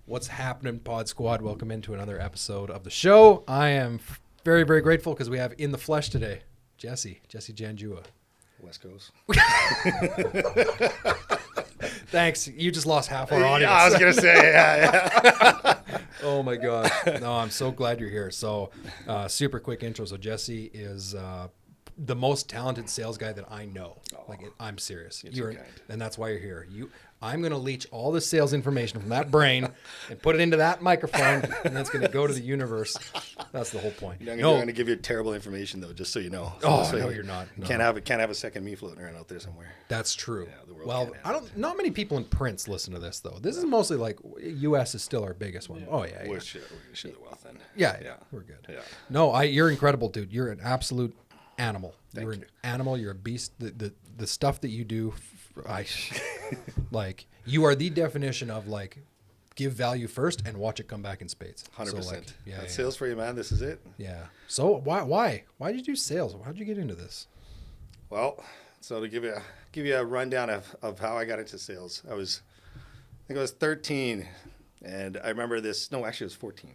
What's happening, Pod Squad? Welcome into another episode of the show. I am very, very grateful because we have in the flesh today, Jesi Janjua. West Coast. Thanks. You just lost half our audience. I was going to say, yeah. Oh, my God. No, I'm so glad you're here. So, super quick intro. So, Jesi is the most talented sales guy that I know. I'm serious. And that's why you're here. I'm going to leech all the sales information from that brain and put it into that microphone, and then it's going to go to the universe. That's the whole point. I'm going to give you terrible information, though, just so you know. No, you're not. No. Can't have a second me floating around out there somewhere. That's true. Yeah, the world Not many people in Prince listen to this, though. This is mostly like U.S. is still our biggest one. Oh, yeah. We should have well then. Yeah, we're good. Yeah. No, you're incredible, dude. You're an absolute animal. You're an animal. You're a beast. The stuff that you do, like you are the definition of like give value first and watch it come back in spades. 100%. So That's sales for you, man. This is it. Yeah. So why did you do sales? Why did you get into this? Well, so to give you a rundown of how I got into sales, I think I was 13, and I remember this. No, actually, it was 14.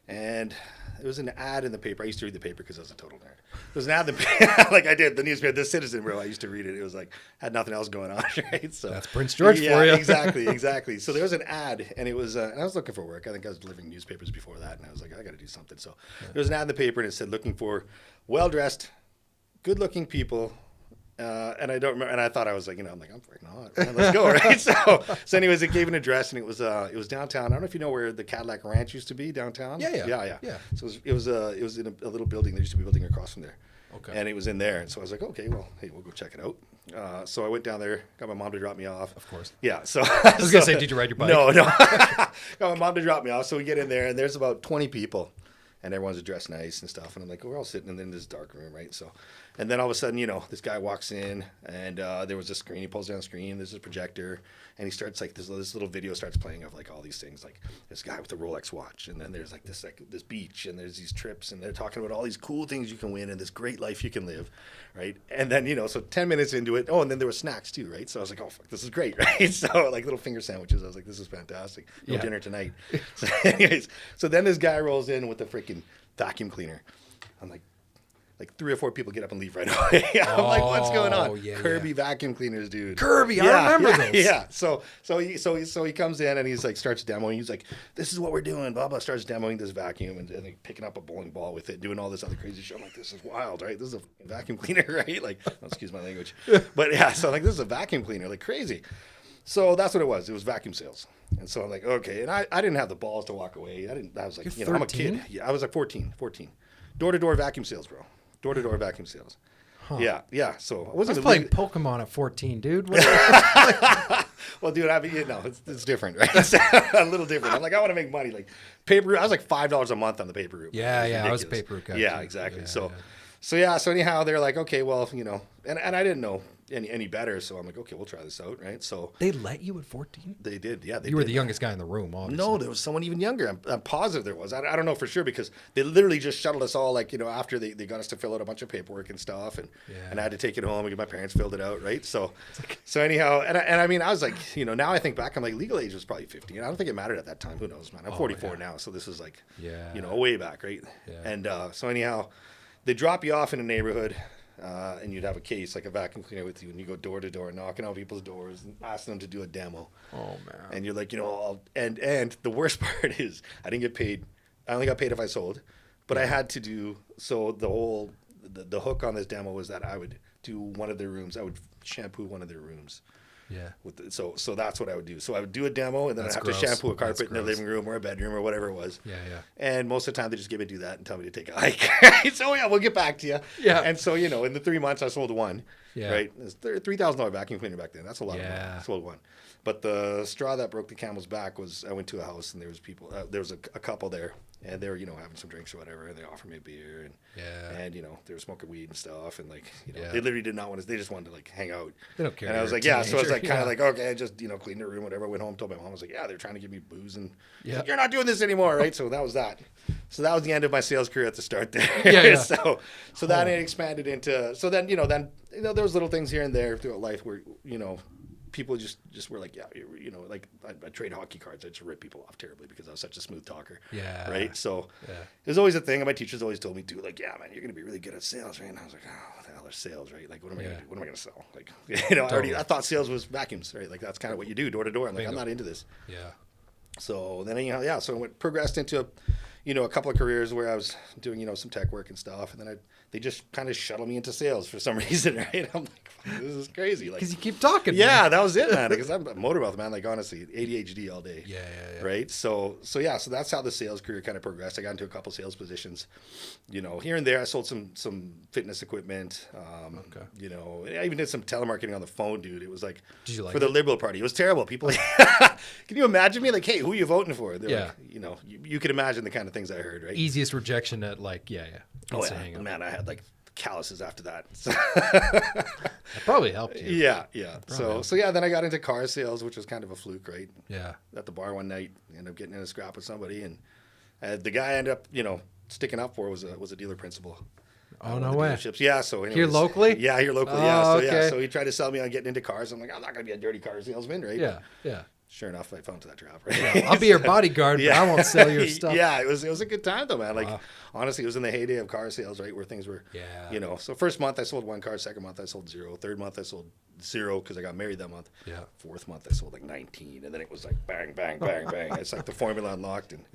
And it was an ad in the paper. I used to read the paper because I was a total nerd. It was an ad in the paper, like I did the newspaper, The Citizen, bro. I used to read it. It was like had nothing else going on, right? So that's Prince George for you. exactly. So there was an ad, and it was. And I was looking for work. I think I was delivering newspapers before that, and I was like, I got to do something. So there was an ad in the paper, and it said looking for well-dressed, good-looking people. And I don't remember, and I thought I was like, I'm freaking hot. Man, let's go, right? So anyways, it gave an address, and it was downtown. I don't know if you know where the Cadillac Ranch used to be downtown. Yeah. So it was in a little building. There used to be a building across from there. Okay. And it was in there, and so I was like, okay, well, hey, we'll go check it out. So I went down there, got my mom to drop me off. Of course. Yeah. So I was gonna say, did you ride your bike? No. Got my mom to drop me off. So we get in there, and there's about 20 people. And everyone's dressed nice and stuff. And I'm like, we're all sitting in this dark room, right? So, and then all of a sudden, this guy walks in, and there was a screen. He pulls down the screen. There's a projector, and he starts like this little video starts playing of like all these things, like this guy with the Rolex watch, and then there's like this beach, and there's these trips, and they're talking about all these cool things you can win and this great life you can live, right? And then so 10 minutes into it, and then there were snacks too, right? So I was like, oh fuck, this is great, right? So like little finger sandwiches. I was like, this is fantastic. No dinner tonight. So anyways, so then this guy rolls in with the freaking vacuum cleaner. I'm like 3 or 4 people get up and leave right away. I'm like, what's going on? Kirby vacuum cleaners, dude. Kirby, I remember those. Yeah. So he comes in and he's like starts demoing. He's like, this is what we're doing. Blah blah. Starts demoing this vacuum and like picking up a bowling ball with it, doing all this other crazy shit. I'm like, this is wild, right? This is a vacuum cleaner, right? Like, excuse my language, but yeah. So like, this is a vacuum cleaner, like crazy. So that's what it was. It was vacuum sales. And so I'm like, okay. And I didn't have the balls to walk away. I was like, I'm a kid. Yeah, I was like 14. Door-to-door vacuum sales, bro. Door-to-door vacuum sales. Huh. Yeah. So I was playing Pokemon at 14, dude. Well, dude, it's different, right? It's a little different. I'm like, I want to make money. Like paper route. I was like $5 a month on the paper route. Yeah. I was a paper route guy. Yeah, too. exactly. So anyhow, they're like, okay, well, and I didn't know any better, so I'm like, okay, we'll try this out, right? So they let you at 14? They did, yeah. You were the youngest guy in the room, obviously. No, there was someone even younger. I'm positive there was. I don't know for sure because they literally just shuttled us all, like, after they got us to fill out a bunch of paperwork and stuff, and I had to take it home and my parents filled it out, right? So anyhow, and I mean, I was like, now I think back, I'm like, legal age was probably 15. I don't think it mattered at that time. Who knows, man? I'm 44 now, so this is like, way back, right? Yeah. And so anyhow, they drop you off in a neighborhood. And you'd have a case, like a vacuum cleaner with you, and you go door to door, knocking on people's doors and asking them to do a demo. Oh, man. And you're like, and the worst part is I didn't get paid. I only got paid if I sold, but I had to do, so the hook on this demo was that I would do one of their rooms. I would shampoo one of their rooms. Yeah. So that's what I would do. So I would do a demo, and then I'd have to shampoo a carpet in their living room or a bedroom or whatever it was. Yeah. And most of the time they just give me to do that and tell me to take a hike. So we'll get back to you. Yeah. And so in the 3 months I sold one. Yeah. Right. It's $3,000 vacuum cleaner back then. That's a lot of money. I sold one. But the straw that broke the camel's back was I went to a house and there was people. There was a couple there. And they were, having some drinks or whatever, and they offered me a beer, and they were smoking weed and stuff, and like, they literally did not want to. They just wanted to like hang out. They don't care. And I was like, yeah. So I was like, kind of like, okay, I just cleaned the room, whatever. I went home, told my mom, I was like, yeah, they're trying to give me booze, and like, you're not doing this anymore, right? So that was that. So that was the end of my sales career at the start there. Yeah. So then it expanded into. So then there was little things here and there throughout life where people just were like, yeah, you know, like I trade hockey cards. I just rip people off terribly because I was such a smooth talker. Yeah. Right. So there's always a thing. And my teachers always told me, dude, like, yeah, man, you're going to be really good at sales, right? And I was like, oh, what the hell are sales, right? Like, what am I going to do? What am I going to sell? Like, you know, I thought sales was vacuums, right? Like, that's kind of what you do door to door. I'm like, I'm not into this. Yeah. So then, you know, so I progressed into, you know, a couple of careers where I was doing, you know, some tech work and stuff. And then they just kind of shuttled me into sales for some reason, right? I'm like, this is crazy. Like, because you keep talking. Yeah, man. that was it, man. Because I'm a motor mouth, man. Like, honestly, ADHD all day. Yeah. Right. So that's how the sales career kind of progressed. I got into a couple sales positions, you know, here and there. I sold some fitness equipment. You know, I even did some telemarketing on the phone, dude. It was like, did you like for the Liberal Party. It was terrible. People, can you imagine me? Like, hey, who are you voting for? They're like, you know, you could imagine the kind of things I heard, right? Easiest rejection at like, Oh yeah, man. I had like calluses after that. That probably helped you. Yeah. So yeah, then I got into car sales, which was kind of a fluke, right? Yeah. At the bar one night, ended up getting in a scrap with somebody, and the guy I ended up, you know, sticking up for was a dealer principal. Oh, no way. Yeah, so anyways, here locally? Yeah, here locally. Oh, So he tried to sell me on getting into cars. I'm like, I'm not gonna be a dirty car salesman, right? Yeah. Sure enough, I fell into that trap. Right? Yeah, I'll be your bodyguard, but I won't sell your stuff. Yeah, it was a good time though, man. Like honestly, it was in the heyday of car sales, right, where things were. Yeah. You know, so first month I sold 1 car, second month I sold 0, third month I sold 0 because I got married that month. Yeah. Fourth month I sold like 19, and then it was like bang, bang, bang, bang. It's like the formula unlocked, and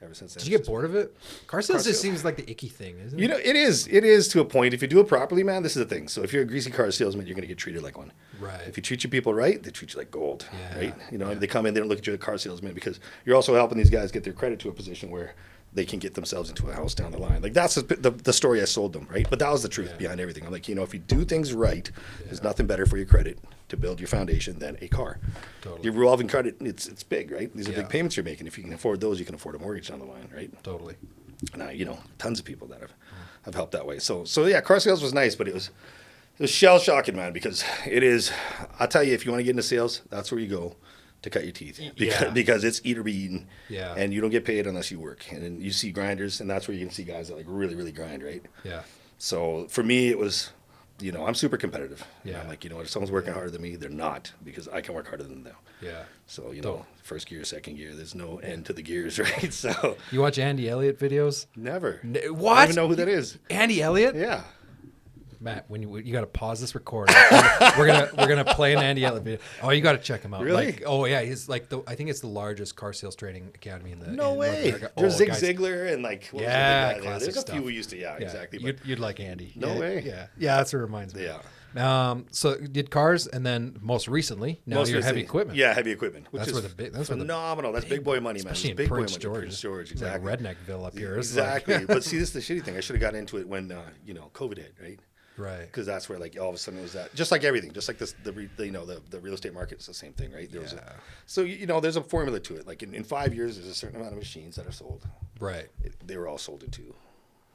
ever since then. Did you get bored of it? Car sales just seems like the icky thing, isn't it? You know, it is to a point. If you do it properly, man, this is the thing. So if you're a greasy car salesman, you're going to get treated like one. Right. If you treat your people right, they treat you like gold. Right. You know, they come in, they don't look at you as a car salesman because you're also helping these guys get their credit to a position where they can get themselves into a house down the line. Like that's the story I sold them, right? But that was the truth behind everything. I'm like, you know, if you do things right, there's nothing better for your credit to build your foundation than a car. Totally. Your revolving credit, it's big, right? These are big payments you're making. If you can afford those, you can afford a mortgage down the line, right? Totally. And you know, tons of people that have helped that way. So yeah, car sales was nice, but it was shell shocking, man, because it is. I'll tell you, if you want to get into sales, that's where you go to cut your teeth because it's eat or be eaten. Yeah. And you don't get paid unless you work. And then you see grinders, and that's where you can see guys that like really, really grind, right? Yeah. So for me, it was, you know, I'm super competitive. Yeah. I'm like, you know, if someone's working harder than me, they're not, because I can work harder than them. Yeah. So, you know, first gear, second gear, there's no end to the gears, right? So you watch Andy Elliott videos? Never. What? I don't even know who that is. Andy Elliott? Yeah. Matt, when you got to pause this recording, we're gonna play an Andy Elliott video. Oh, you got to check him out. Really? Like, oh yeah, he's like I think it's the largest car sales training academy in the. No in way. North America. There's Zig guys. Ziglar and like classic there's a stuff. few we used to exactly. But You'd like Andy. No way. Yeah. That's what it reminds me. Yeah. So you did cars, and then most recently, you're heavy equipment. Yeah, heavy equipment. Which that's is that's phenomenal. That's big boy money, man. Especially in big Prince boy George. Prince George, exactly. Like Redneckville up here. Exactly. But see, this is the shitty thing. I should have got into it when COVID hit, right? Right. Because that's where like all of a sudden it was that, just like everything, just like the real estate market is the same thing, right? So you know, there's a formula to it. Like in 5 years, there's a certain amount of machines that are sold. Right. They were all sold in 2.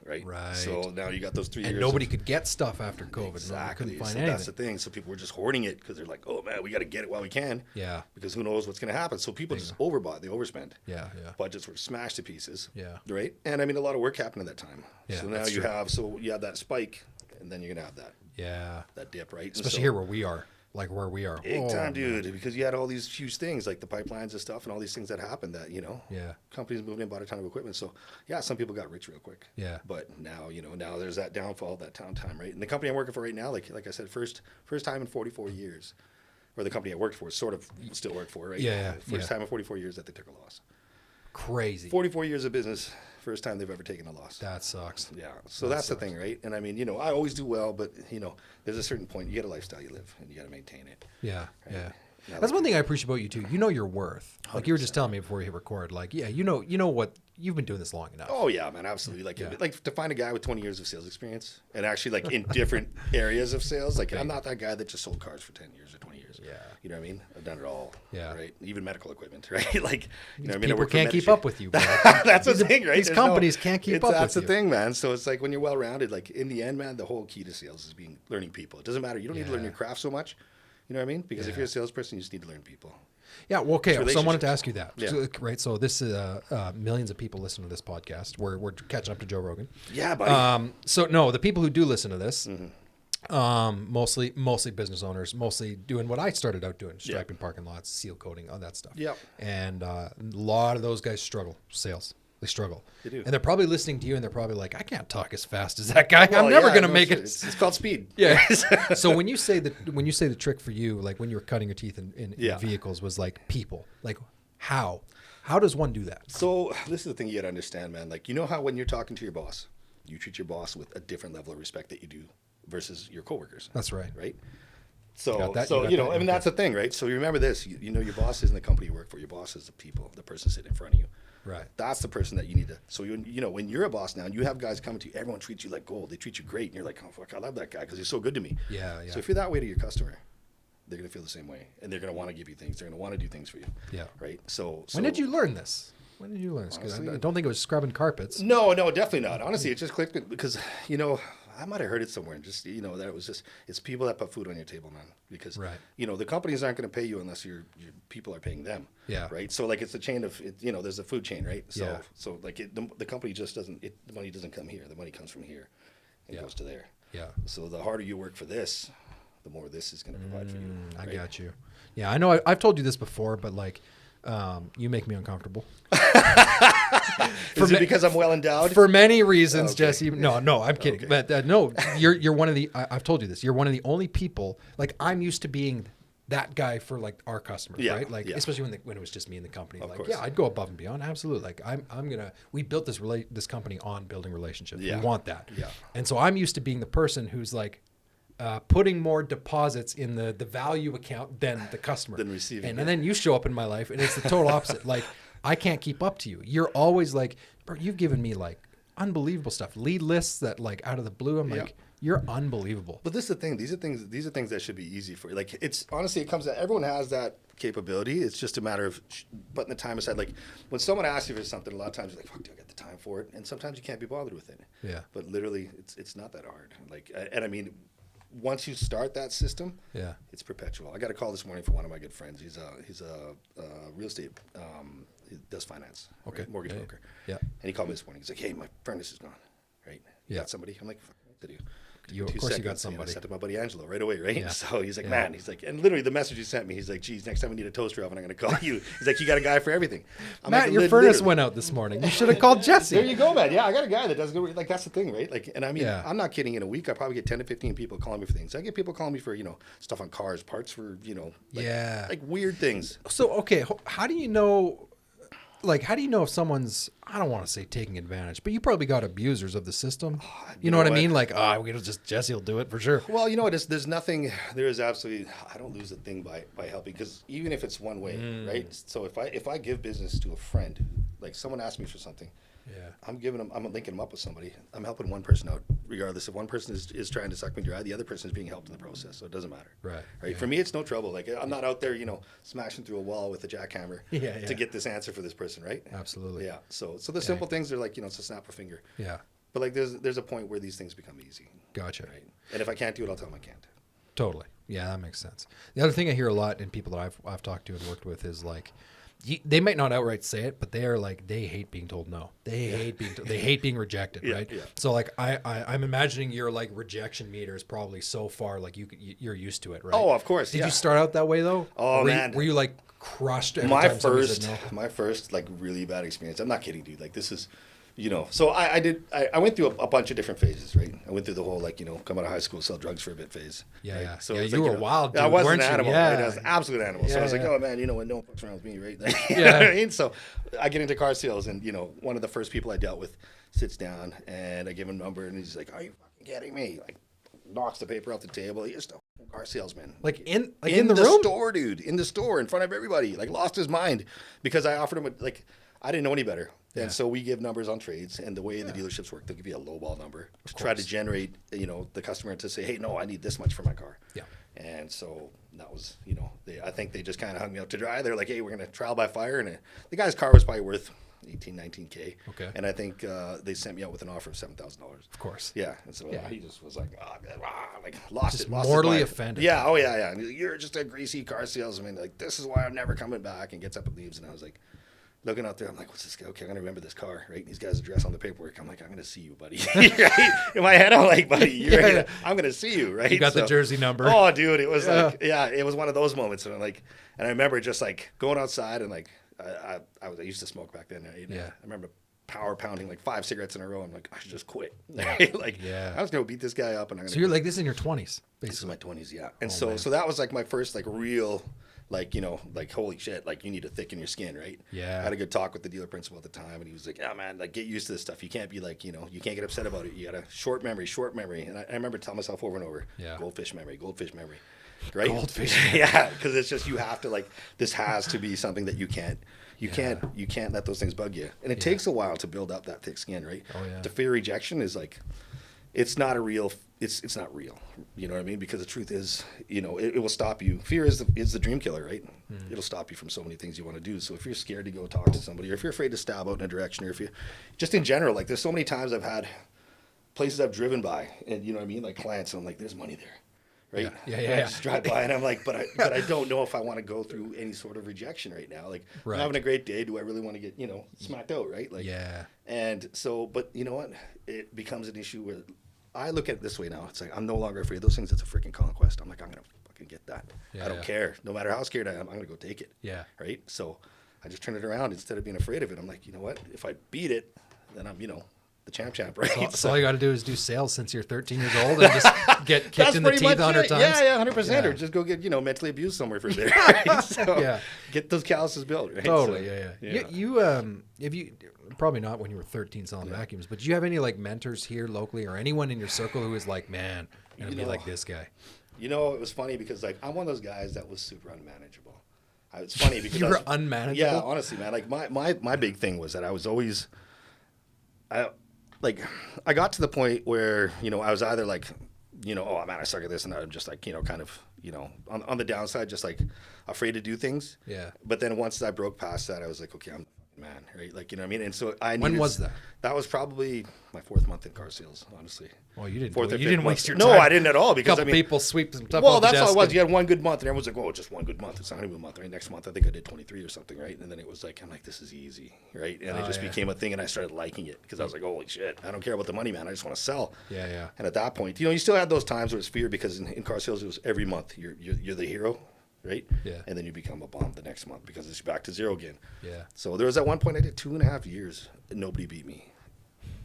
Right. Right. So now you got those 3 years. And nobody could get stuff after COVID. Exactly. Couldn't find so anything. that's the thing. So people were just hoarding it because they're like, oh man, we got to get it while we can. Yeah. Because who knows what's going to happen. So people just overbought. They overspent. Yeah. Budgets were smashed to pieces. Yeah. Right. And I mean, a lot of work happened at that time. Yeah. So now you have that spike, and then you're going to have that. Yeah. That dip, right? Especially here where we are. Like where we are. Big time, dude. Because you had all these huge things like the pipelines and stuff and all these things that happened that, you know, companies moved in, bought a ton of equipment. So, yeah, some people got rich real quick. Yeah. But now, you know, now there's that downfall, that downtime, right? And the company I'm working for right now, like I said, first time in 44 years, or the company I worked for, sort of still work for, right? Yeah. First time in 44 years that they took a loss. Crazy. 44 years of business. First time they've ever taken a loss. That sucks. Yeah. So that's the thing, right? And I mean, you know, I always do well, but, you know, there's a certain point. You get a lifestyle you live, and you got to maintain it. Yeah. Right? Yeah. That's one thing I appreciate about you, too. You know your worth. Like you were just telling me before we hit record. Like, yeah, you know what. You've been doing this long enough. Oh, yeah, man. Absolutely. Like to find a guy with 20 years of sales experience and actually, like, in different areas of sales. Like, I'm not that guy that just sold cars for 10 years or 20 years. Yeah. You know what I mean? I've done it all. Yeah. Right? Even medical equipment, right? Like, you know what I mean? People can't keep up with you, bro. That's the thing, right? These companies can't keep up with you. That's the thing, man. So it's like when you're well-rounded, like, in the end, man, the whole key to sales is learning people. It doesn't matter. You don't need to learn your craft so much. You know what I mean? Because if you're a salesperson, you just need to learn people. Yeah, well, okay. So I wanted to ask you that. Yeah. Right. So this is millions of people listen to this podcast. We're catching up to Joe Rogan. Yeah, buddy. So no, the people who do listen to this, Mostly business owners, mostly doing what I started out doing, striping parking lots, seal coating, all that stuff. Yep. And a lot of those guys struggle sales. They struggle. They do. And they're probably listening to you and they're probably like, I can't talk as fast as that guy. Well, I'm never going to make it. It's called speed. Yeah. So when you say the trick for you, like when you were cutting your teeth in vehicles was like people, like how does one do that? So this is the thing you got to understand, man. Like, you know how when you're talking to your boss, you treat your boss with a different level of respect that you do versus your coworkers. That's right. Right. So that's the thing, right? So you remember this, you know, your boss isn't the company you work for. Your boss is the people, the person sitting in front of you. Right. That's the person that you need to. So you know, when you're a boss now, and you have guys coming to you, everyone treats you like gold. They treat you great, and you're like, oh fuck, I love that guy because he's so good to me. Yeah. So if you're that way to your customer, they're gonna feel the same way, and they're gonna want to give you things. They're gonna want to do things for you. Yeah. Right. So when did you learn this? When did you learn this? Because I don't think it was scrubbing carpets. No, definitely not. Honestly, it just clicked because, you know, I might have heard it somewhere and just, you know, that it was just, it's people that put food on your table, man. Because, you know, the companies aren't going to pay you unless your people are paying them. Yeah. Right. So like it's a chain of, you know, there's a food chain, right? So like the company just doesn't, the money doesn't come here. The money comes from here and goes to there. Yeah. So the harder you work for this, the more this is going to provide for you. Right? I got you. Yeah. I know I've told you this before, but like, you make me uncomfortable. Is it because I'm well endowed? For many reasons, Jesse. No, I'm kidding. Okay. But no, you're one of the. I've told you this. You're one of the only people. Like I'm used to being that guy for like our customers, right? Like especially when it was just me and the company. Of course. I'd go above and beyond. Absolutely. Like I'm gonna. We built this company on building relationships. We want that. Yeah. And so I'm used to being the person who's like. Putting more deposits in the value account than the customer. Than receiving. And then you show up in my life and it's the total opposite. Like I can't keep up to you. You're always like, bro, you've given me like unbelievable stuff. Lead lists that like out of the blue. I'm like, you're unbelievable. But this is the thing. These are things that should be easy for you. Like it's honestly, it comes to everyone has that capability. It's just a matter of putting the time aside. Like when someone asks you for something, a lot of times you're like, fuck, do I get the time for it? And sometimes you can't be bothered with it. Yeah. But literally it's not that hard. Like, and I mean, once you start that system, it's perpetual. I got a call this morning from one of my good friends. He's a real estate, he does finance, right? Mortgage broker. Yeah. And he called me this morning. He's like, hey, my furnace is gone, right? You got somebody? I'm like, fuck, what did you? Of course you got somebody. I sent to my buddy Angelo right away, right? Yeah. So he's like, man, he's like, and literally the message he sent me, he's like, geez, next time we need a toaster oven, I'm going to call you. He's like, you got a guy for everything. I'm Matt, like, your furnace went out this morning. You should have called Jesse. There you go, man. Yeah, I got a guy that does good. Like that's the thing, right? Like, and I mean, I'm not kidding. In a week, I probably get 10 to 15 people calling me for things. I get people calling me for, you know, stuff on cars, parts for, you know, like weird things. So, okay, how do you know? Like, how do you know if someone's, I don't want to say taking advantage, but you probably got abusers of the system. You know what I mean? Like, Jesse will do it for sure. Well, you know what? There's nothing, there is absolutely, I don't lose a thing by helping because even if it's one way, right? So if I give business to a friend, like someone asks me for something, I'm linking them up with somebody. I'm helping one person out, regardless if one person is trying to suck me dry, the other person is being helped in the process. So it doesn't matter. Right. Yeah. For me, it's no trouble. Like I'm not out there, you know, smashing through a wall with a jackhammer to get this answer for this person, right? Absolutely. Yeah. So the simple things are like, you know, it's a snap of a finger. Yeah. But like there's a point where these things become easy. Gotcha. Right. And if I can't do it, I'll tell them I can't. Totally. Yeah, that makes sense. The other thing I hear a lot in people that I've talked to and worked with is like, they might not outright say it, but they are like, they hate being told no. They hate being rejected, right? Yeah. So like I'm imagining your like rejection meter is probably so far like you're used to it, right? Oh, of course. Did you start out that way though? Oh, man. Were you like crushed every my time my first like really bad experience. I'm not kidding, dude. Like this is, you know, so I went through a bunch of different phases, right? I went through the whole, like, you know, come out of high school, sell drugs for a bit phase. Yeah, right? yeah. So yeah, you were wild, dude, I was weren't an animal. you? Yeah. Right? I was an absolute animal. So I was like, oh, man, you know what? No one fucks around with me, right? Like, yeah. You know what I mean? So I get into car sales, and, you know, one of the first people I dealt with sits down, and I give him a number, and he's like, are you fucking kidding me? Like, knocks the paper off the table. He's just a car salesman. Like in the room? Store, dude. In the store, in front of everybody. Like, lost his mind because I offered him, I didn't know any better. And so we give numbers on trades, and the way the dealerships work, they'll give you a lowball number to try to generate, you know, the customer to say, hey, no, I need this much for my car. Yeah. And so that was, you know, I think they just kind of hung me out to dry. They're like, hey, we're going to trial by fire. And the guy's car was probably worth 18, 19K. Okay. And I think they sent me out with an offer of $7,000. Of course. Yeah. And so he just was like, lost just it. Lost mortally offended. Yeah. Oh, yeah. And he's like, you're just a greasy car salesman. Like, this is why I'm never coming back. And gets up and leaves. And I was like, looking out there. I'm like, what's this guy? Okay, I'm going to remember this car, right? These guys address on the paperwork. I'm like, I'm going to see you, buddy. Right? In my head, I'm like, buddy, I'm going to see you, right? You got the jersey number. Oh, dude, it was like, it was one of those moments. And I'm like, and I remember just like going outside and like, I used to smoke back then. Right? Yeah. I remember power pounding like 5 cigarettes in a row. I'm like, I should just quit. Right? Like, I was going to beat this guy up. And I'm gonna so you're like, this is in your 20s, basically. This is my 20s, yeah. And so that was like my first like real, like, you know, like, holy shit, like you need to thicken your skin, right? Yeah. I had a good talk with the dealer principal at the time, and he was like, yeah, man, like get used to this stuff. You can't be like, you know, you can't get upset about it. You got a short memory. And I remember telling myself over and over, goldfish memory. Right? Goldfish. Yeah, because it's just, you have to like, this has to be something that you can't let those things bug you. And it takes a while to build up that thick skin, right? Oh, yeah. The fear of rejection is like, it's not real. You know what I mean? Because the truth is, you know, it will stop you. Fear is the dream killer, right? It'll stop you from so many things you want to do. So if you're scared to go talk to somebody, or if you're afraid to stab out in a direction, or if you, just in general, like there's so many times I've had places I've driven by, and you know what I mean, like clients, and I'm like, there's money there. Right? Yeah. I just drive by and I'm like, but I don't know if I want to go through any sort of rejection right now. Like, I'm having a great day. Do I really want to get, you know, smacked out, right? Like, and so, but you know what? It becomes an issue where I look at it this way now. It's like, I'm no longer afraid of those things. It's a freaking conquest. I'm like, I'm going to fucking get that. I don't care. No matter how scared I am, I'm going to go take it. Yeah. Right? So I just turn it around. Instead of being afraid of it, I'm like, you know what? If I beat it, then I'm, you know, the champ, right? So all you got to do is do sales since you're 13 years old and just get kicked in the teeth 100 times. Yeah, 100%. Or just go get, you know, mentally abused somewhere for a bit. Right? So get those calluses built, right? Totally, so, You if you, probably not when you were 13 selling vacuums, but do you have any like mentors here locally or anyone in your circle who is like, man, I'm going to be like this guy? You know, it was funny because like I'm one of those guys that was super unmanageable. It's funny because you were unmanageable? Yeah, honestly, man. Like my big thing was that I was always, I got to the point where, you know, I was either like, you know, oh man, I suck at this, and I'm just like, you know, kind of, you know, on the downside, just like afraid to do things. Yeah. But then once I broke past that, I was like, okay, I'm the man, right? Like, you know what I mean? And so when was that? That was probably my 4th month in car sales, honestly. Well, you didn't waste your time. No, I didn't at all, because people sweep some stuff. Well, that's all it was. You had one good month, and everyone's like, "Oh, just one good month. It's a honeymoon month." Right? Next month, I think I did 23 or something, right? And then it was like, I'm like, this is easy, right? And it just became a thing, and I started liking it because I was like, holy shit, I don't care about the money, man. I just want to sell. Yeah. And at that point, you know, you still had those times where it's fear, because in car sales, it was every month you're the hero. Right? Yeah. And then you become a bomb the next month because it's back to zero again. Yeah. So there was at one point I did 2.5 years and nobody beat me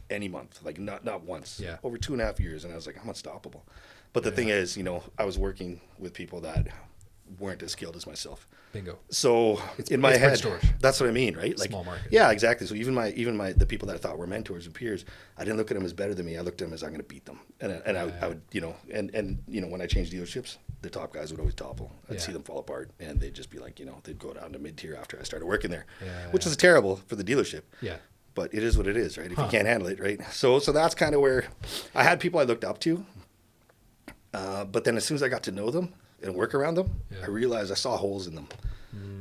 any month, like not once. Yeah. Over 2.5 years, and I was like, I'm unstoppable. But the thing is, you know, I was working with people that weren't as skilled as myself. Bingo. So in my head, that's what I mean, right? Like, small market. Yeah, exactly. So even the people that I thought were mentors and peers, I didn't look at them as better than me. I looked at them as, I'm going to beat them. And I would, you know, and you know, when I changed dealerships, the top guys would always topple. I'd see them fall apart, and they'd just be like, you know, they'd go down to mid-tier after I started working there, which was terrible for the dealership. Yeah. But it is what it is, right? If you can't handle it, right? So that's kind of where I had people I looked up to. But then as soon as I got to know them and work around them, I realized I saw holes in them.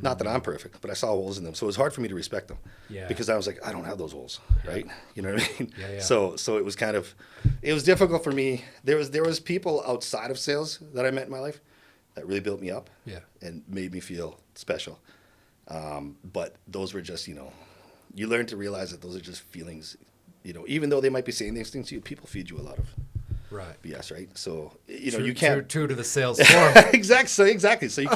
Not that I'm perfect, but I saw holes in them. So it was hard for me to respect them because I was like, I don't have those holes, right? You know what I mean? So it was kind of, it was difficult for me. There was people outside of sales that I met in my life that really built me up and made me feel special. But those were just, you know, you learn to realize that those are just feelings, you know, even though they might be saying these things to you, people feed you a lot of BS, right? So you know, you can't true to the sales form. exactly. So you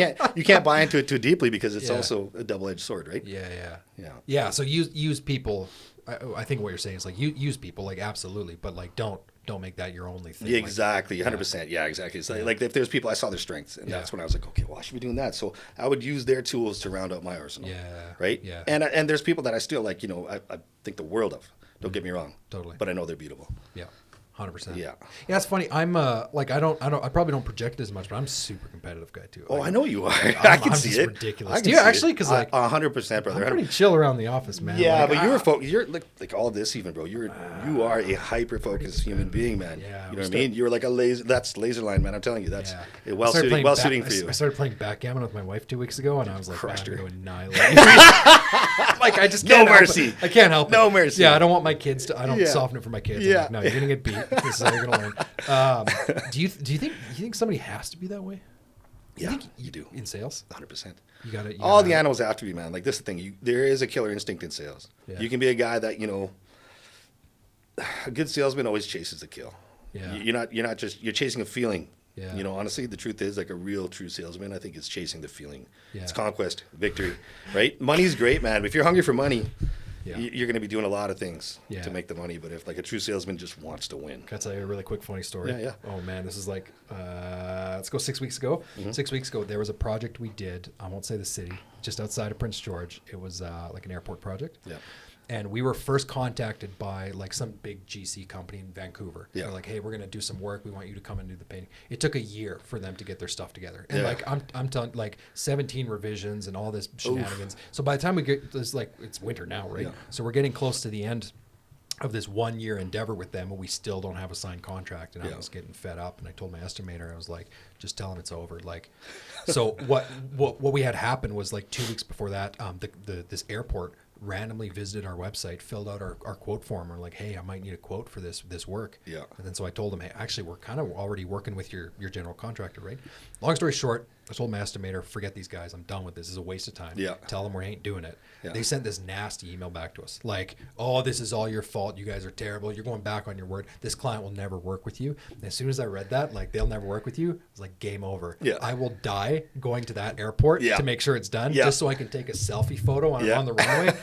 can't buy into it too deeply because it's also a double-edged sword, right? Yeah. So use people. I think what you're saying is like use people, like absolutely, but like don't make that your only thing. Yeah, exactly, 100%. Yeah, exactly. So like if there's people, I saw their strengths, and that's when I was like, okay, well, I should be doing that. So I would use their tools to round out my arsenal. Yeah. Right. Yeah. And there's people that I still like, you know, I think the world of. Don't get me wrong. Totally. But I know they're beautiful. Yeah. 100%. Yeah. Yeah, it's funny. I'm like I probably don't project as much, but I'm a super competitive guy too. Oh, like, I know you are. I can see it. Ridiculous. Do you actually? Because like 100%, brother. I'm pretty chill around the office, man. Yeah, like, but you're like all this, even, bro. You are a hyper focused human being, man. Yeah, you know what I mean? You're like a laser. That's laser line, man. I'm telling you, that's well suiting for you. I started playing backgammon with my wife 2 weeks ago, and I was like, I'm going to annihilate. Like I just can't mercy. I can't help it. No mercy. Yeah, I don't want my kids to. I don't soften it for my kids. Yeah. Like, no, you're gonna get beat. This is how you're gonna learn. Do you think somebody has to be that way? Yeah, you do. In sales? 100%. You got it. All the animals have to be, man. Like, this is the thing. There is a killer instinct in sales. Yeah. You can be a guy that, a good salesman always chases the kill. Yeah. You're chasing a feeling. Yeah. Honestly, the truth is, like, a real true salesman, I think, is chasing the feeling. Yeah. It's conquest, victory, right? Money's great, man. If you're hungry for money, Yeah. you're going to be doing a lot of things Yeah. to make the money. But if, like, a true salesman just wants to win. Can I tell you a really quick funny story? Yeah. Oh man, this is like, let's go 6 weeks ago. Mm-hmm. 6 weeks ago, there was a project we did. I won't say the city, just outside of Prince George. It was like an airport project. Yeah. And we were first contacted by like some big GC company in Vancouver. Yeah. They're like, hey, we're going to do some work. We want you to come and do the painting. It took a year for them to get their stuff together. And Yeah. like, I'm telling, like 17 revisions and all this shenanigans. So by the time we get this, like, it's winter now, right? Yeah. So we're getting close to the end of this 1 year endeavor with them, and we still don't have a signed contract. And I was getting fed up, and I told my estimator, I was like, just tell him it's over. Like, so what we had happen was like 2 weeks before that, this airport randomly visited our website, filled out our quote form. We're like, hey, I might need a quote for this work. Yeah. And then so I told them, hey, actually, we're kind of already working with your general contractor, right? Long story short, I told my estimator, forget these guys. I'm done with this. This is a waste of time. Yeah. Tell them we ain't doing it. Yeah. They sent this nasty email back to us. Like, oh, this is all your fault. You guys are terrible. You're going back on your word. This client will never work with you. And as soon as I read that, like, they'll never work with you, it was like, game over. Yeah. I will die going to that airport to make sure it's done, just so I can take a selfie photo on the runway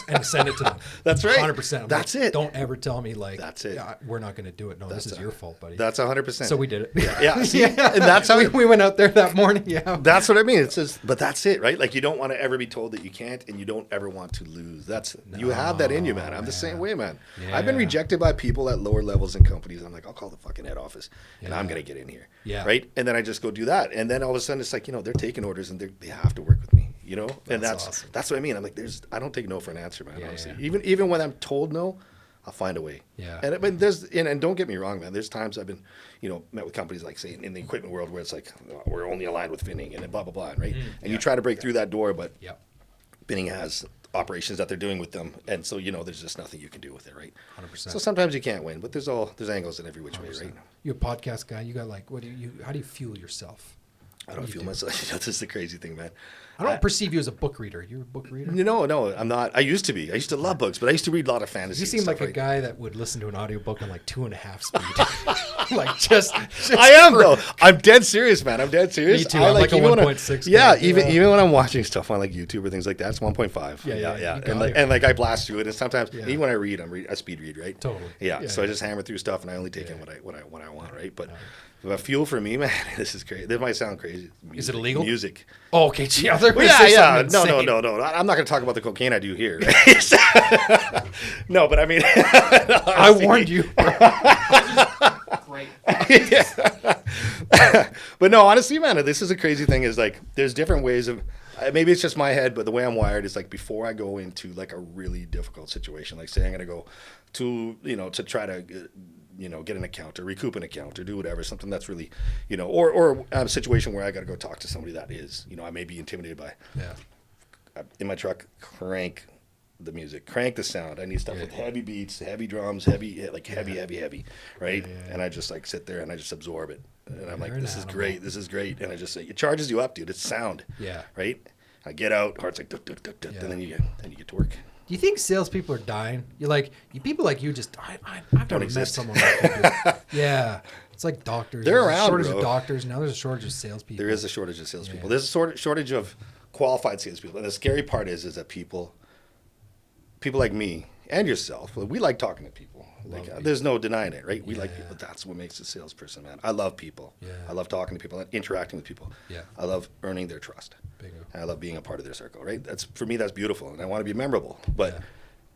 and send it to them. That's right. 100%. That's like, it. Don't ever tell me, like, That's it. Yeah, we're not going to do it. No, this is your fault, buddy. That's 100%. So we did it. Yeah. See? And that's how we went out there that morning. Yeah. That's what I mean. It's just, but that's it, right? Like, you don't want to ever be told that you can't, and you don't ever want to lose. You have that in you, man. I'm the same way, man. Yeah. I've been rejected by people at lower levels in companies. I'm like, I'll call the fucking head office, and I'm gonna get in here, right? And then I just go do that, and then all of a sudden it's like, they're taking orders, and they have to work with me, And that's awesome. That's what I mean. I'm like, I don't take no for an answer, man. Yeah, honestly, yeah. even when I'm told no, I'll find a way. Yeah. And I mean, and don't get me wrong, man. There's times I've been, met with companies like, say, in the equipment world where it's like, we're only aligned with Finning and then blah, blah, blah, right? And you try to break through that door, but Finning has operations that they're doing with them. And so, there's just nothing you can do with it, right? 100%. So sometimes you can't win, but there's angles in every which way, right? You're a podcast guy. You got like, how do you fuel yourself? I don't feel myself. This is the crazy thing, man. I don't perceive you as a book reader. You're a book reader? No, I'm not. I used to be. I used to love books, but I used to read a lot of fantasy. You seem like a guy that would listen to an audiobook on like 2.5 speed. Like just I am though. I'm dead serious, man. I'm dead serious. Me too. I'm like a 1.6. Yeah, even when I'm watching stuff on like YouTube or things like that, it's 1.5. Yeah. And like I blast through it, and sometimes even when I read, I speed read, right? Totally. Yeah. So I just hammer through stuff, and I only take in what I want, right? But fuel for me, man, this is crazy. This might sound crazy. Music, is it illegal? Music. Oh, okay. Yeah. No. I'm not going to talk about the cocaine I do here. No, but I mean, I warned you. Great. But no, honestly, man, this is a crazy thing. Is like, there's different ways of. Maybe it's just my head, but the way I'm wired is like, before I go into like a really difficult situation, like say I'm going to go to to try to. Get an account or recoup an account or do whatever, something that's really, or a situation where I got to go talk to somebody that is, I may be intimidated by. Yeah. In my truck, crank the music, crank the sound. I need stuff with heavy beats, heavy drums, heavy, right? Yeah. And I just like sit there and I just absorb it. And I'm like, this is great. And I just say, it charges you up, dude. It's sound. Yeah. Right? I get out, heart's like, and then you get to work. Do you think salespeople are dying? People like you just, I've never met someone like you. Yeah. It's like doctors. They're around, a shortage bro. of doctors. Now there's a shortage of salespeople. There is a shortage of salespeople. Yeah. There's a shortage of qualified salespeople. And the scary part is that people like me and yourself, we like talking to people. There's no denying it, right? We like people. That's what makes a salesperson, man. I love people. Yeah. I love talking to people and interacting with people. Yeah. I love earning their trust. Bingo. And I love being a part of their circle, right? For me, that's beautiful, and I want to be memorable. But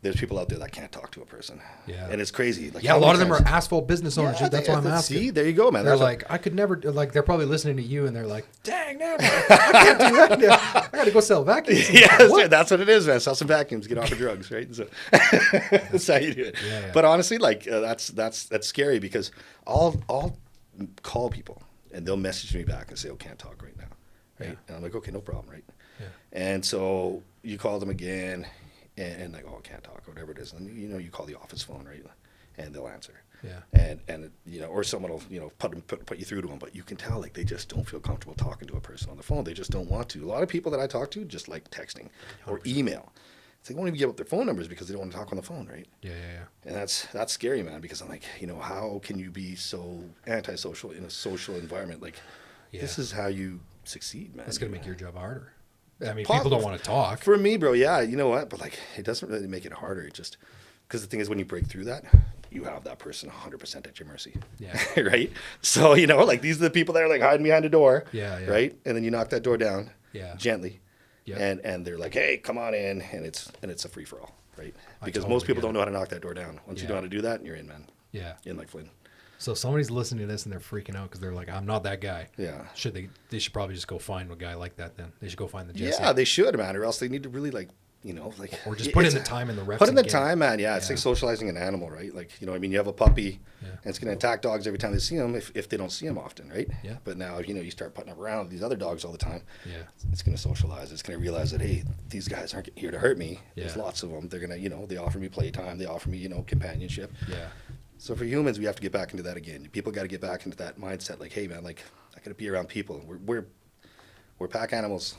there's people out there that can't talk to a person. Yeah. And it's crazy. Like, a lot of them are asshole business owners. That's why I'm asking. See, there you go, man. They're like, I could never, like, they're probably listening to you and they're like, dang, man, I can't do that now. I got to go sell vacuums. Yeah, that's what it is, man. Sell some vacuums, get off of drugs, right? So that's how you do it. Yeah. But honestly, like, that's scary, because I'll call people and they'll message me back and say, oh, can't talk right now. Right. Yeah. And I'm like, okay, no problem, right? Yeah. And so you call them again. And like, oh, I can't talk, or whatever it is. And, you call the office phone, right? and they'll answer. Yeah. And you know, or someone will, you know, put you through to them, but you can tell like they just don't feel comfortable talking to a person on the phone. They just don't want to. A lot of people that I talk to just like texting or 100%. Email. They won't even give up their phone numbers because they don't want to talk on the phone, right? Yeah. And that's scary, man, because I'm like, you know, how can you be so antisocial in a social environment? Like, this is how you succeed, man. That's going to make your job harder. I mean, people don't want to talk. For me, bro, yeah, you know what? But like, it doesn't really make it harder. It just, because the thing is, when you break through that, you have that person 100% at your mercy. Yeah. Right? So, you know, like these are the people that are like hiding behind a door. Yeah. Right? And then you knock that door down gently. Yeah. And they're like, hey, come on in. And it's a free for all. Right? Because totally most people don't know how to knock that door down. Once you know how to do that, you're in, man. Yeah. In like Flynn. So somebody's listening to this and they're freaking out because they're like, I'm not that guy. Yeah. They should probably just go find a guy like that then. They should go find the Jesi. Yeah, they should, man. Or else they need to really like, you know, like. Or just put in the time in the reps. Put in the time, man. Yeah, it's like socializing an animal, right? Like, you know, I mean, you have a puppy and it's going to attack dogs every time they see them if they don't see them often, right? Yeah. But now, you know, you start putting them around these other dogs all the time. Yeah. It's going to socialize. It's going to realize that, hey, these guys aren't here to hurt me. Yeah. There's lots of them. They're going to, you know, they offer me playtime. They offer me, you know, companionship. Yeah. So for humans, we have to get back into that again. People got to get back into that mindset. Like, hey, man, like I got to be around people. We're pack animals,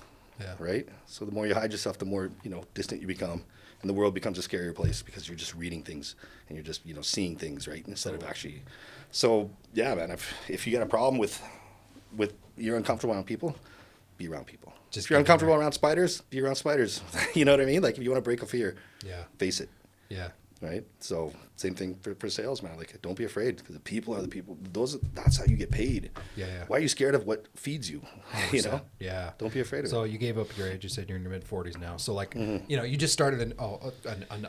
right? So the more you hide yourself, the more, you know, distant you become, and the world becomes a scarier place because you're just reading things and you're just, you know, seeing things, right, instead of actually. So yeah, man, if you got a problem with you're uncomfortable around people, be around people. If you're uncomfortable around spiders, be around spiders. You know what I mean? Like if you want to break a fear, face it. Yeah. Right. So same thing for sales, man. Like don't be afraid because the people are the people. That's how you get paid. Yeah. Why are you scared of what feeds you? 100%. You know. Yeah. Don't be afraid of it. So you gave up your age. You said you're in your mid 40s now. So like, you know, you just started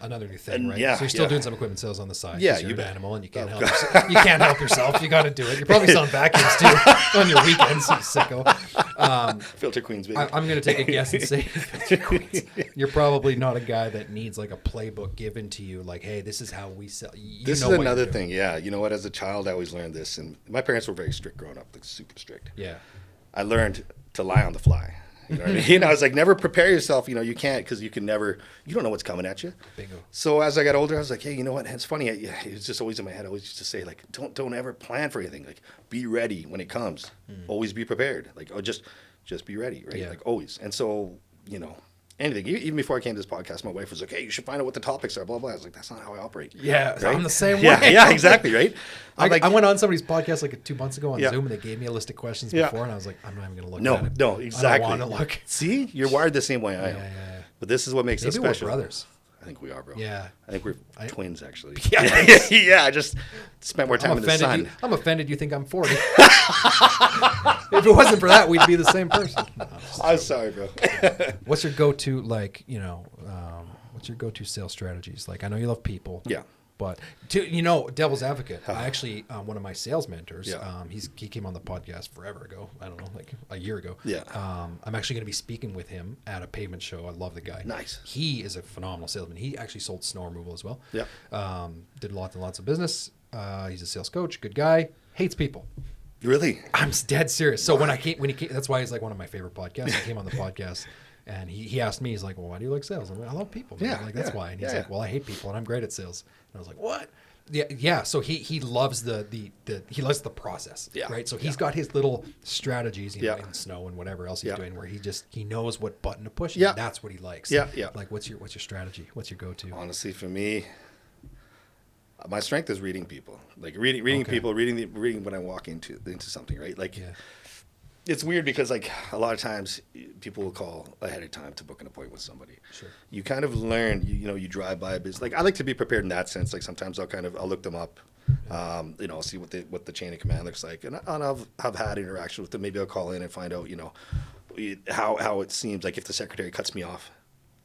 another new thing, right? Yeah. So you're still doing some equipment sales on the side. Yeah. You're You an bet. animal and you can't help yourself. You can't help yourself. You got to do it. You're probably selling vacuums too on your weekends, you sicko. Filter Queens, baby. I'm going to take a guess and say you're probably not a guy that needs like a playbook given to you. Like, hey, this is how we sell. This is another thing. Yeah. You know what? As a child, I always learned this. And my parents were very strict growing up, like super strict. Yeah. I learned to lie on the fly. You know what I mean? I was like, never prepare yourself. You know, you can't because you don't know what's coming at you. Bingo. So as I got older, I was like, hey, you know what? And it's funny. It was just always in my head. I always used to say, like, don't ever plan for anything. Like, be ready when it comes. Always be prepared. Like, oh, just be ready, right? Yeah. Like, always. And so, you know, anything. Even before I came to this podcast, my wife was like, hey, you should find out what the topics are, blah, blah. I was like, that's not how I operate. Yeah, right? I'm the same way. Yeah, exactly, right? I went on somebody's podcast like 2 months ago on Yeah. Zoom, and they gave me a list of questions Yeah. before, and I was like, I'm not even going to look No, at it. no, exactly. I don't want to look. See, you're wired the same way I am. Yeah. But this is what makes us Maybe special. we're brothers. I think we are, bro. Yeah. I think we're twins, actually. Yeah. Yeah, I just spent more time in the sun. I'm offended you think I'm 40. If it wasn't for that, we'd be the same person. No, I'm sorry, bro. What's your go-to, like, you know, what's your go-to sales strategies? Like, I know you love people. Yeah. But, you know, devil's advocate, I actually, one of my sales mentors, Yeah. he came on the podcast forever ago. I don't know, like a year ago. Yeah. I'm actually going to be speaking with him at a pavement show. I love the guy. Nice. He is a phenomenal salesman. He actually sold snow removal as well. Yeah. Did lots and lots of business. He's a sales coach, good guy, hates people. Really? I'm dead serious. So when he came, that's why he's like one of my favorite podcasts. He came on the podcast and he asked me, he's like, well, why do you like sales? I'm like, I love people. Man. Yeah, Like, that's yeah, why. And he's yeah. like, well, I hate people and I'm great at sales. And I was like, what? Yeah. So he loves he loves the process. Yeah. Right. So he's got his little strategies, you know, Yeah. in snow and whatever else he's Yeah. doing, where he knows what button to push. Yeah. And that's what he likes. Yeah. Like, what's your strategy? What's your go-to? Honestly, for me, my strength is reading people. Like reading Okay. people, reading when I walk into something, right? Like, Yeah. it's weird because like a lot of times people will call ahead of time to book an appointment with somebody. Sure. You kind of learn, you know, you drive by a business. Like I like to be prepared in that sense. Like sometimes I'll look them up, you know, see what the chain of command looks like, and I've had interaction with them. Maybe I'll call in and find out, you know, how it seems. Like if the secretary cuts me off,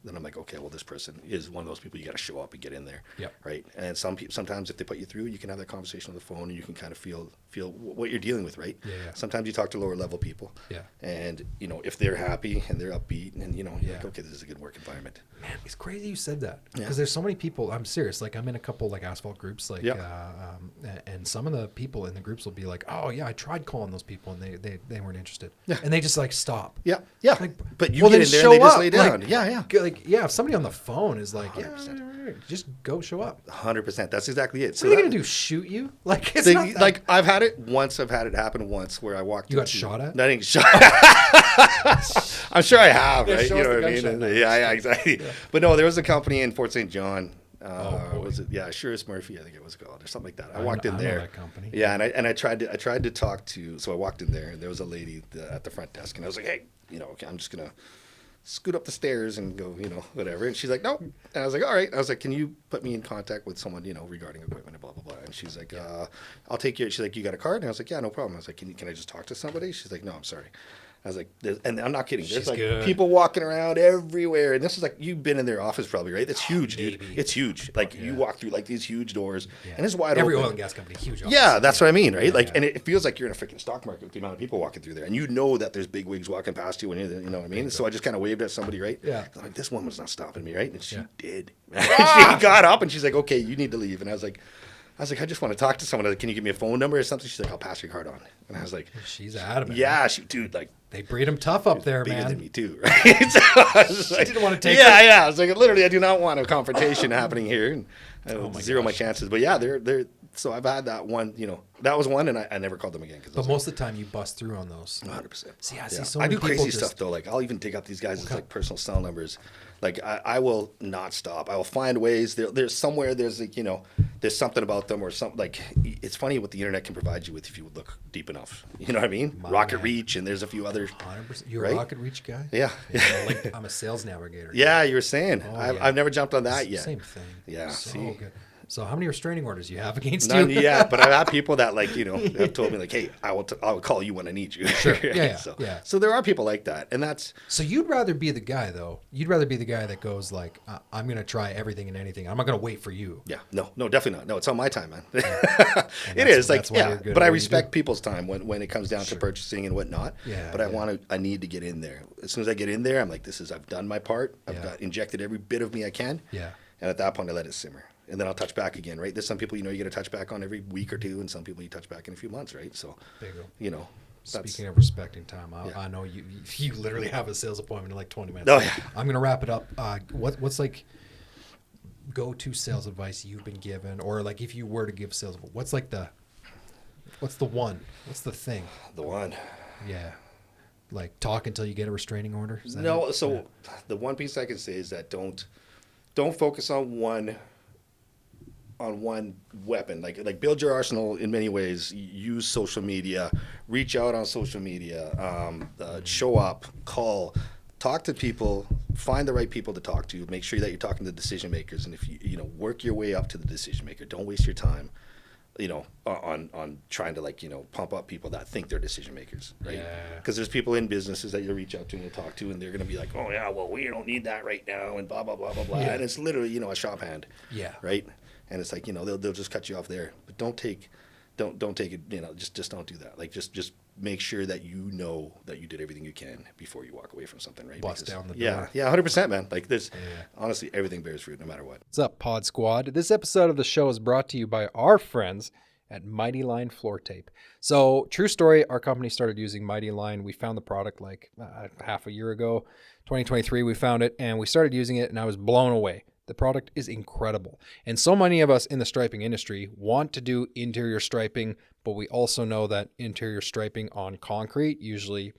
then I'm like, okay, well, this person is one of those people you got to show up and get in there, Yep. right? And sometimes if they put you through, you can have that conversation on the phone, and you can kind of feel what you're dealing with, right? Yeah. Sometimes you talk to lower level people, Yeah. and you know if they're happy and they're upbeat, and you know, you're like, Yeah. okay, this is a good work environment. Man, it's crazy you said that because Yeah. there's so many people. I'm serious. Like I'm in a couple like asphalt groups, like, and some of the people in the groups will be like, "Oh yeah, I tried calling those people and they weren't interested." Yeah. And they just like stop. Yeah. Like, But you well, get then in there show and they just up. lay down. Like, Yeah. like, yeah, if somebody on the phone is like, 100%. Yeah, just go show up. 100%. That's exactly it. So what are they going to do? Shoot you? Like, it's not that... Like, I've had it happen once where I walked. You got shot at? No, I didn't get shot. I'm sure I have, right? You know what I mean? Yeah, exactly. Yeah. But no, there was a company in Fort St. John. Was it? Yeah, Shuris Murphy, I think it was called, or something like that. I walked in there. Know that company. Yeah, and I tried to talk to. So I walked in there, and there was a lady at the front desk, and I was like, hey, okay, I'm just gonna scoot up the stairs and go, whatever. And she's like, no. And I was like, all right. I was like, can you put me in contact with someone, regarding equipment and blah blah blah. And she's like, I'll take your. She's like, you got a card? And I was like, yeah, no problem. I was like, can I just talk to somebody? She's like, no, I'm sorry. I was like, and I'm not kidding. There's like people walking around everywhere. And this is like, you've been in their office probably, right? That's huge, dude. It's huge. Like you walk through like these huge doors and it's wide open. Every oil and gas company, huge office. Yeah, that's what I mean, right? And it feels like you're in a freaking stock market with the amount of people walking through there. And that there's big wigs walking past you when you know what I mean? So I just kind of waved at somebody, right? Yeah. I'm like, this woman's not stopping me, right? And she did. She got up and she's like, okay, you need to leave. And I was like, I just want to talk to someone. Like, can you give me a phone number or something? She's like, I'll pass your card on. And I was like, she's adamant. Yeah, dude, like. They breed them tough up there, bigger man. Than me too, right? So I was like, didn't want to take Yeah. I was like, literally, I do not want a confrontation happening here. And I zero my chances. But yeah, they're. So I've had that one, that was one, and I never called them again. But most of the time, you bust through on those. 100%. See, I see so many people. I do crazy stuff though. Like I'll even dig up these guys' like personal cell numbers. Like I will not stop. I will find ways. There's somewhere. There's like there's something about them or something. Like it's funny what the internet can provide you with if you would look deep enough. You know what I mean? Rocket Reach, and there's a few others. 100%. You're a Rocket Reach guy? Yeah. I'm a sales navigator. Yeah, you were saying. I've never jumped on that yet. Same thing. Yeah. So good. So how many restraining orders do you have against None you? yet, but I've had people that have told me like, hey, I will call you when I need you. Sure. So there are people like that, and that's. So you'd rather be the guy though. You'd rather be the guy that goes like, I'm going to try everything and anything. I'm not going to wait for you. Yeah. No, definitely not. No, it's on my time, man. It is like, but I respect people's time when it comes down to purchasing and whatnot. Yeah. But I need to get in there. As soon as I get in there, I'm like, I've done my part. I've injected every bit of me I can. Yeah. And at that point, I let it simmer. And then I'll touch back again, right? There's some people, you get to touch back on every week or two, and some people you touch back in a few months, right? So, Speaking of respecting time, I know you literally have a sales appointment in like 20 minutes. Oh, yeah. I'm going to wrap it up. What's like go-to sales advice you've been given, or like if you were to give sales, what's the one? What's the thing? The one. Yeah. Like talk until you get a restraining order? The one piece I can say is that don't focus on one weapon. Like build your arsenal in many ways. Use social media, reach out on social media, show up, call, talk to people, find the right people to talk to. Make sure that you're talking to decision makers, and if you work your way up to the decision maker. Don't waste your time on trying to pump up people that think they're decision makers, right? Because there's people in businesses that you'll reach out to and you'll talk to, and they're going to be like, oh yeah, well, we don't need that right now, and blah blah blah blah blah, and it's literally a shop hand, right? And it's like they'll just cut you off there, but don't take it, just don't do that. Like just make sure that that you did everything you can before you walk away from something, right? Bust down the door. Yeah, 100%, man. Like there's honestly everything bears fruit no matter what. What's up, Pod Squad? This episode of the show is brought to you by our friends at Mighty Line Floor Tape. So, true story, our company started using Mighty Line. We found the product like half a year ago, 2023 we found it, and we started using it, and I was blown away. The product is incredible. And so many of us in the striping industry want to do interior striping, but we also know that interior striping on concrete usually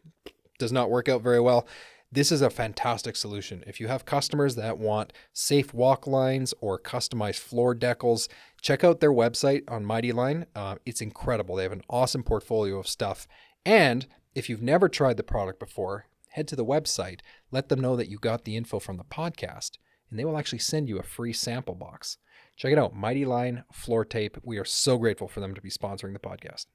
does not work out very well. This is a fantastic solution. If you have customers that want safe walk lines or customized floor decals, check out their website on Mighty Line. It's incredible. They have an awesome portfolio of stuff. And if you've never tried the product before, head to the website, let them know that you got the info from the podcast, and they will actually send you a free sample box. Check it out, Mighty Line Floor Tape. We are so grateful for them to be sponsoring the podcast.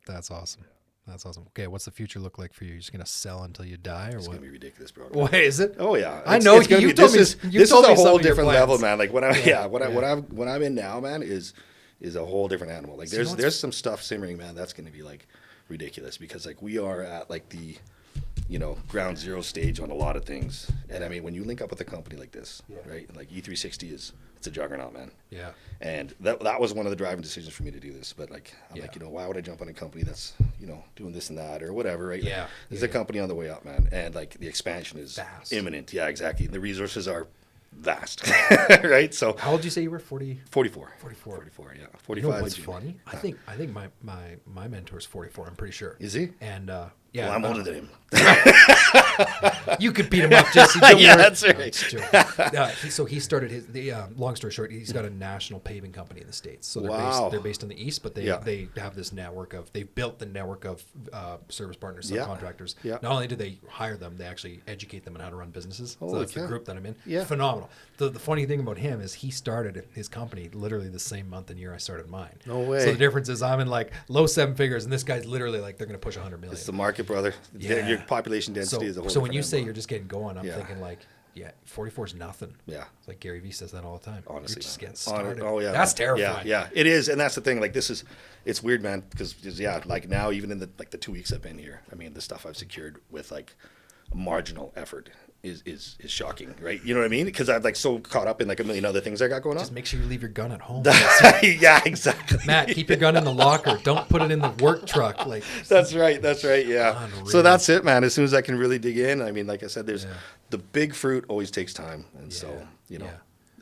That's awesome. That's awesome. Okay, what's the future look like for you? You're just going to sell until you die, or it's what? Going to be ridiculous, bro. Wait, is it? Oh, yeah. I know. This is a whole different level, man. Like, what I'm in now, man, is a whole different animal. Like, there's some stuff simmering, man, that's going to be, like, ridiculous. Because, like, we are at, like, ground zero stage on a lot of things. And I mean, when you link up with a company like this, right? Like E360 it's a juggernaut, man. Yeah. And that was one of the driving decisions for me to do this. But like, I'm like, why would I jump on a company that's, doing this and that or whatever, right? Yeah. Like, there's a company on the way up, man. And like the expansion is vast. Imminent. Yeah, exactly. The resources are vast, right? So how old did you say you were? 40? 44. 44, Yeah. 45. You know what's funny? I think my mentor's 44. I'm pretty sure. Is he? And well, I'm older than him. You could beat him up, Jesse. Don't yeah, worry. that's right. No, so he started his. Long story short, he's got a national paving company in the States. So they're based in the East, but they have this network of. They've built the network of service partners, subcontractors. Yeah. Not only do they hire them, they actually educate them on how to run businesses. So that's the group that I'm in. Yeah. Phenomenal. The funny thing about him is he started his company literally the same month and year I started mine. No way. So the difference is I'm in like low 7 figures, and this guy's literally like they're going to push 100 million. It's the market, brother. Yeah. Your population density is a whole. So when you say animal. you're just getting going, I'm thinking like, 44 is nothing. Yeah. It's like Gary Vee says that all the time. Honestly, you're just getting started. Oh yeah, that's terrifying. Yeah, it is, and that's the thing. Like it's weird, man. Because like now, even in the 2 weeks I've been here, I mean, the stuff I've secured with like marginal effort is shocking, right? You know what I mean? Because I'm like so caught up in like a million other things I got going on. Just make sure you leave your gun at home. Yeah, exactly. Matt, keep your gun in the locker. Don't put it in the work truck. Like that's right. Yeah. Unreal. So that's it, man. As soon as I can really dig in, I mean, like I said, there's the big fruit always takes time, and so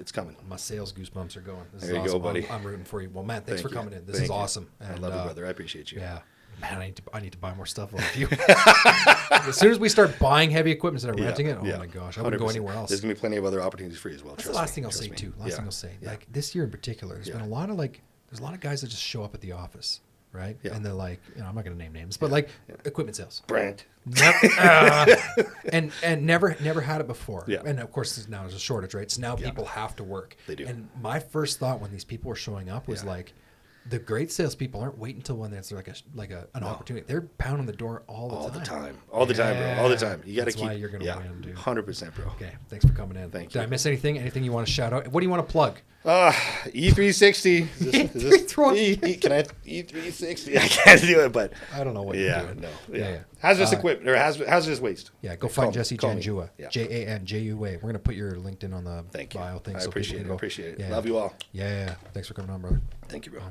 it's coming. My sales goosebumps are going. This there is you awesome. go, buddy. I'm rooting for you. Well, man, thanks for coming in. This Thank is you. awesome. And I love you, brother. I appreciate you. Yeah. Man, I need to buy more stuff off you. As soon as we start buying heavy equipment instead of renting it, oh my gosh, I wouldn't go anywhere else. There's gonna be plenty of other opportunities for you as well. That's the last thing I'll say too. Last thing I'll say, like this year in particular, there's been a lot of there's a lot of guys that just show up at the office, right? Yeah. And they're like, I'm not gonna name names, but equipment sales. Brand. And never had it before. Yeah. And of course now there's a shortage, right? So now people have to work. They do. And my first thought when these people were showing up was like, the great salespeople aren't waiting until when there's an opportunity. They're pounding the door all the time. All the time, bro. All the time. You got to keep. That's why you're going to win, dude. 100%, bro. Okay, thanks for coming in. Thank you. Did I miss anything? Anything you want to shout out? What do you want to plug? E360. Can I E360? I can't do it, but I don't know what you're doing. No. Yeah. Hazardous equipment or hazardous waste. Yeah, go find Jesi Janjua. Janjua. We're going to put your LinkedIn on the bio thing. I appreciate it. Love you all. Yeah. Thanks for coming on, brother. Thank you, bro.